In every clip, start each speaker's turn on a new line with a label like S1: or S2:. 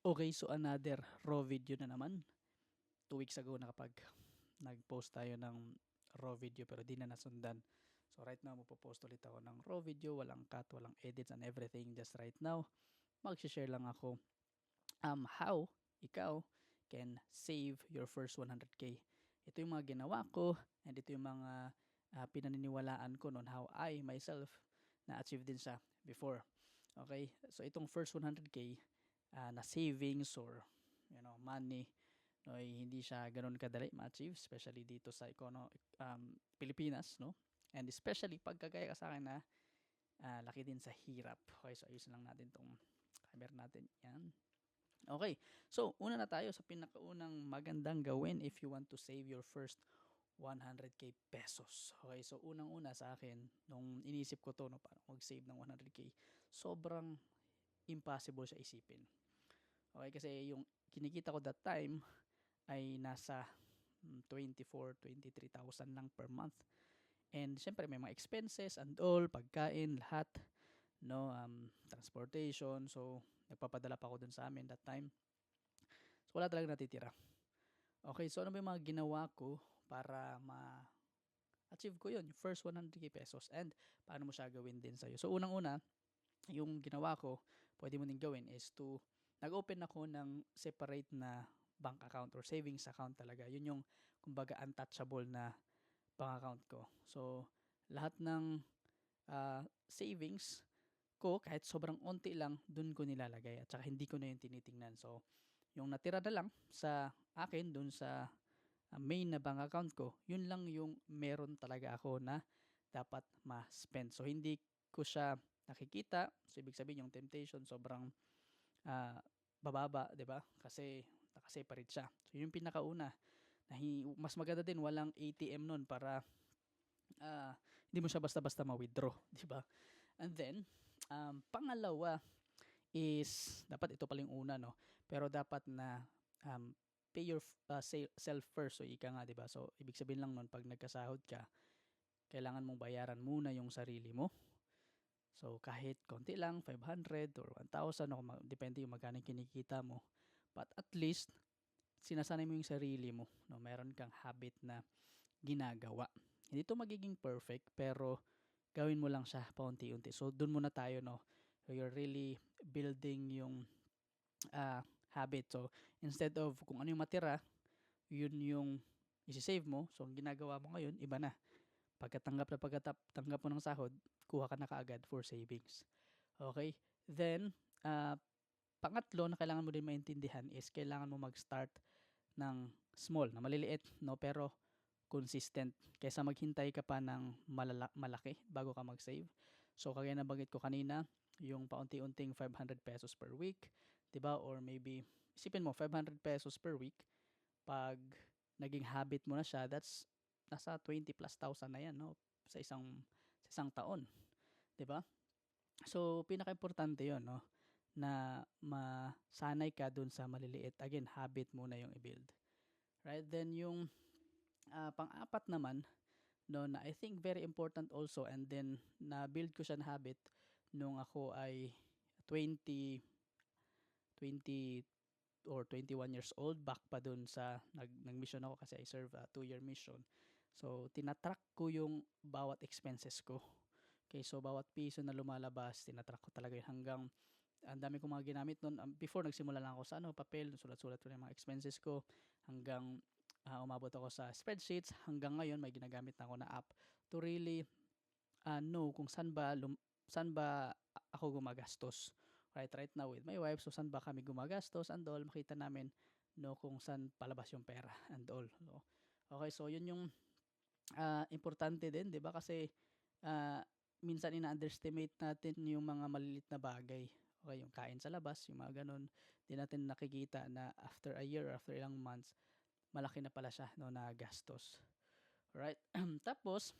S1: Okay, so another raw video na naman. 2 weeks ago nag-post tayo ng raw video pero di na nasundan. So right now magpo-post ulit ako ng raw video, walang cut, walang edits and everything. Just right now, mag-share lang ako how ikaw can save your first 100k. Ito yung mga ginawa ko and ito yung mga pinaniniwalaan ko noon how I myself na-achieve din siya before. Okay, so itong first 100k na savings or money, no, hindi siya ganoon kadali ma-achieve, especially dito sa Pilipinas, no? And especially pag kagaya ka sa akin na laki din sa hirap. Okay, so ayusin lang natin tong camera natin. Yan. Okay, so una na tayo sa pinakaunang magandang gawin if you want to save your first 100k pesos. Okay, so unang-una sa akin, nung inisip ko to, no, paano mag-save ng 100k, sobrang impossible siya isipin. Okay, kasi yung kinikita ko that time ay nasa 24,000-23,000 lang per month. And syempre may mga expenses and all, pagkain, lahat, no, transportation. So nagpapadala pa ako dun sa amin that time. So wala talaga natitira. Okay, so ano ba yung mga ginawa ko para ma-achieve ko yun, yung first 100k pesos, and paano mo siya gawin din sa'yo. So unang-una, yung ginawa ko, pwede mo din gawin is nag-open ako ng separate na bank account or savings account talaga. Yun yung kumbaga untouchable na bank account ko. So lahat ng savings ko, kahit sobrang onti lang, dun ko nilalagay at saka hindi ko na yung tinitingnan. So yung natira na lang sa akin dun sa main na bank account ko, yun lang yung meron talaga ako na dapat ma-spend. So hindi ko siya nakikita. So ibig sabihin yung temptation sobrang ah, bababa, 'di ba? Kasi naka-separate siya. So yun yung pinakauna. Mas maganda din walang ATM nun para hindi mo siya basta-basta ma-withdraw, 'di ba? And then pangalawa is dapat ito pala yung una, no? Pero dapat na pay your self first. So ika nga, 'di ba? So ibig sabihin lang nun pag nagkasahod ka, kailangan mong bayaran muna yung sarili mo. So kahit konti lang, 500 or 1,000, o depende yung magkano kinikita mo. But at least sinasanay mo yung sarili mo, no? Meron kang habit na ginagawa. Hindi to magiging perfect pero gawin mo lang siya paunti-unti. So dun muna tayo, no. So, you're really building yung habit. So instead of kung ano yung matira, yun yung isi-save mo. So ang ginagawa mo ngayon, iba na. Pagkatanggap mo ng sahod, kuha ka na kaagad for savings. Okay? Then, pangatlo na kailangan mo din maintindihan is kailangan mo mag-start ng small, na maliliit, no? Pero consistent. Kaysa maghintay ka pa ng malaki bago ka mag-save. So, kagaya na banggit ko kanina, yung paunti-unting 500 pesos per week, 'di ba? Or maybe isipin mo 500 pesos per week, pag naging habit mo na siya, that's nasa 20 plus thousand na yan, no? Sa isang taon, 'di ba? So pinaka-importante 'yon, no, na masanay ka dun sa maliliit. Again, habit muna yung i-build. Right? Then yung pang-apat naman, no, na I think very important also, and then na-build ko siya na habit nung ako ay 20 20 or 21 years old, back pa dun sa nag-mission ako kasi I serve a 2-year mission. So tinatrack ko yung bawat expenses ko. Okay, so bawat piso na lumalabas, tinatrack ko talaga yun hanggang ang dami kong mga ginamit noon. Before nagsimula lang ako sa papel, sulat-sulat ko na yung mga expenses ko hanggang umabot ako sa spreadsheets. Hanggang ngayon may ginagamit na ako na app to really know kung saan ba ako gumagastos. Right now with my wife, so saan ba kami gumagastos and all, makita namin, no, kung saan palabas yung pera and all. No? Okay, so yun yung importante din, 'di ba? Kasi minsan ina-underestimate natin yung mga malilit na bagay. Okay, yung kain sa labas, yung mga ganun. Di natin nakikita na after a year or after ilang months, malaki na pala siya, no, na gastos. Right? Tapos,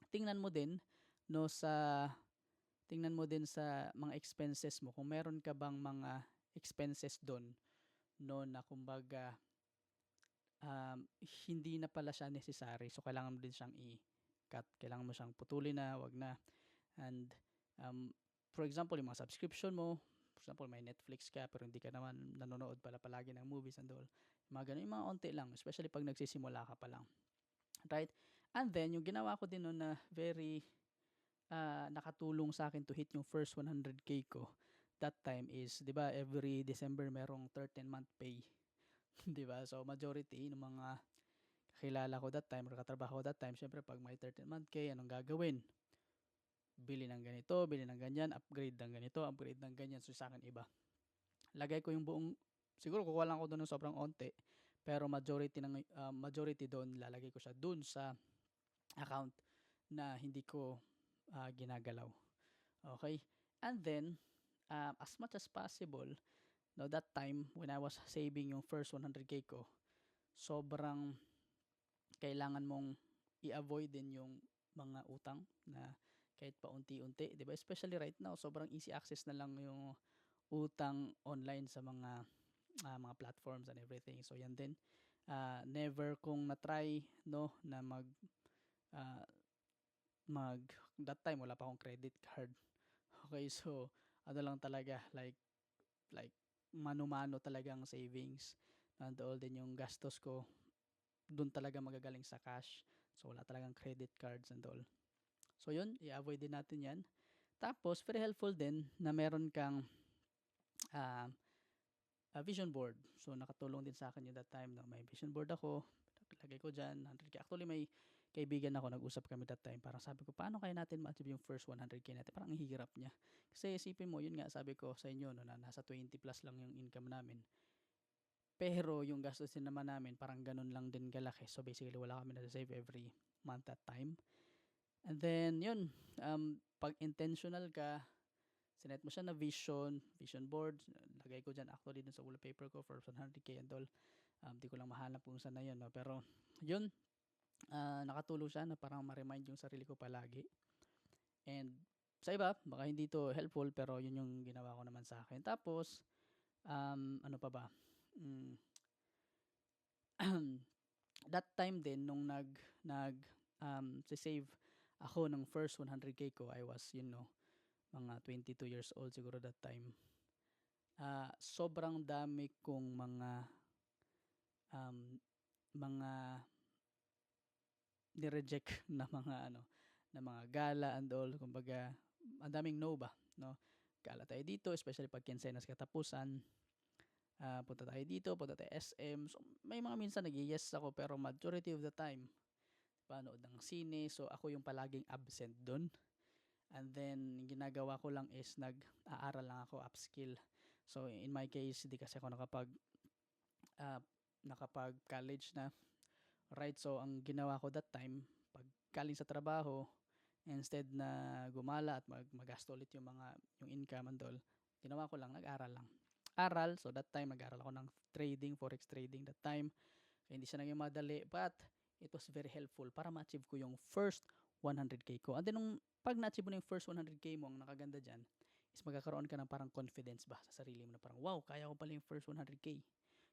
S1: tingnan mo din, no, sa mga expenses mo kung meron ka bang mga expenses doon, no, na kumbaga hindi na pala siya necessary. So kailangan mo din siyang i-cut. Kailangan mo siyang putulin na, wag na. And for example, yung mga subscription mo, For example, may Netflix ka pero hindi ka naman nanonood pala palagi ng movies and all. Mga ganun, yung mga onti lang, especially pag nagsisimula ka pa lang. Right? And then, yung ginawa ko din nun na very nakatulong sa akin to hit yung first 100K ko that time is, 'di ba, every December merong 13-month pay. 'Di ba? So majority ng mga kakilala ko that time or katrabaho ko that time, syempre pag may 13-month pay, anong gagawin? Bili ng ganito, bili ng ganyan, upgrade ng ganito, upgrade ng ganyan. So sa akin iba. Lagay ko yung buong, siguro kukuha lang ako doon ng sobrang onte, pero majority doon lalagay ko siya doon sa account na hindi ko ginagalaw. Okay? And then, as much as possible, no, that time when I was saving yung first 100K ko, sobrang kailangan mong i-avoid din yung mga utang na kahit pa unti-unti, 'di ba? Especially right now, sobrang easy access na lang yung utang online sa mga platforms and everything. So yan din. Never kong na-try, no, na uh, mag that time wala pa akong credit card. Okay, so ano lang talaga, like mano-mano talagang savings. Nandoon din yung gastos ko, doon talaga magagaling sa cash. So wala talagang credit cards and all. So yun, i-avoid din natin yan. Tapos, very helpful din na meron kang uh, vision board. So nakatulong din sa akin yung that time na may vision board ako. Lagay ko dyan, 100K. Actually, may kaibigan ako, nag-usap kami that time. Parang sabi ko, paano kaya natin ma-achieve yung first 100K natin? Parang ang hirap niya. Kasi isipin mo, yun nga sabi ko sa inyo, no, na nasa 20 plus lang yung income namin. Pero yung gastos din naman namin, parang ganun lang din kalaki. So basically, wala kami na-save every month at time. And then, yun, pag intentional ka, sinet mo siya na vision board, lagay ko dyan actually dun sa wallpaper ko for 100K and all. Di ko lang mahanap kung saan na yun. No? Pero, yun, nakatulong siya na parang ma-remind yung sarili ko palagi. And, sa iba, baka hindi to helpful, pero yun yung ginawa ko naman sa akin. Tapos, ano pa ba? That time din, nung save ako ng first 100K ko, I was, mga 22 years old siguro that time. Sobrang dami kong mga ni-reject na mga gala and all. Kumbaga, ang daming no ba, no? Gala tayo dito, especially pag kinsenas katapusan. Punta tayo dito, punta tayo SM. So, may mga minsan nag-yes ako, pero majority of the time, panood ng sine. So, ako yung palaging absent doon. And then, ginagawa ko lang is nag-aaral lang ako, upskill. So, in my case, hindi kasi ako nakapag-college na. Right, so ang ginawa ko that time, pag galing sa trabaho, instead na gumala at magasto ulit yung income and all, ginawa ko lang, nag-aral lang. Aral, so that time, nag-aral ako ng trading, forex trading that time. Kaya hindi siya naging madali, but it was very helpful para ma-achieve ko yung first 100K ko. And then, pag na-achieve mo na yung first 100K mo, ang nakaganda dyan, is magkakaroon ka ng parang confidence ba sa sarili mo na parang, wow, kaya ko pala yung first 100K.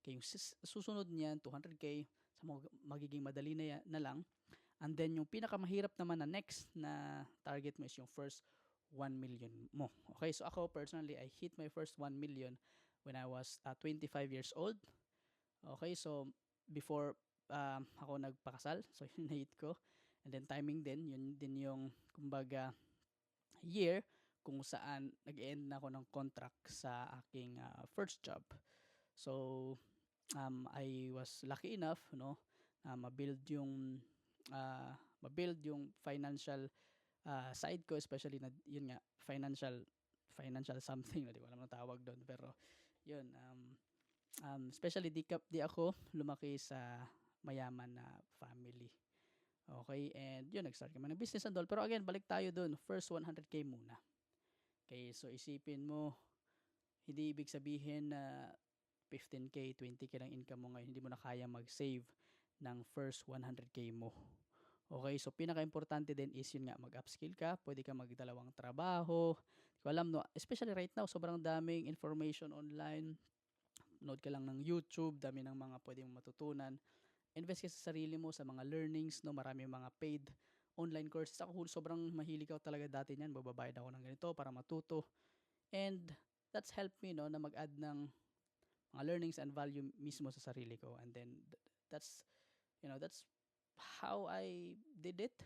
S1: Kaya yung susunod niyan, 200K, sa magiging madali na lang. And then, yung pinakamahirap naman na next na target mo is yung first 1 million mo. Okay, so ako personally, I hit my first 1 million when I was 25 years old. Okay, so before ako nagpakasal, so yun na-hit ko. And then timing din, yun din yung kumbaga year kung saan nag-end na ako ng contract sa aking first job. So I was lucky enough, no, ma-build yung financial side ko, especially na yun nga financial something, no, di ko alam ang tawag doon, pero yun, especially di ako lumaki sa mayaman na family. Okay, and yun, nag-start kami ng business and all. Pero again, balik tayo dun. First 100K muna. Okay, so isipin mo, hindi ibig sabihin na 15K, 20K lang income mo ngayon, hindi mo na kaya mag-save ng first 100K mo. Okay, so pinaka-importante din is yun nga, mag-upskill ka, pwede ka magdalawang trabaho. Hindi ko alam, no, especially right now, sobrang daming information online. Nood ka lang ng YouTube, dami ng mga pwede mong matutunan. Invest ka sa sarili mo, sa mga learnings, no, marami mga paid online courses. Ako sobrang mahilig ako talaga dati niyan, bababayad ako ng ganito para matuto. And that's helped me, no, na mag-add ng mga learnings and value mismo sa sarili ko. And then that's, that's how I did it.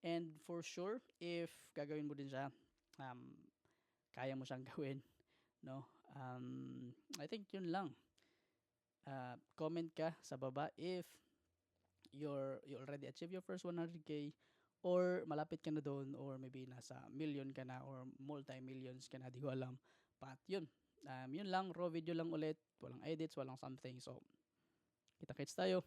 S1: And for sure, if gagawin mo din siya, um, kaya mo siyang gawin, no? I think yun lang. Comment ka sa baba if you already achieve your first 100k, or malapit ka na doon, or maybe nasa million ka na or multi-millions ka na, di ko alam. But yun lang, raw video lang ulit, walang edits, walang something. So, kita-kits tayo.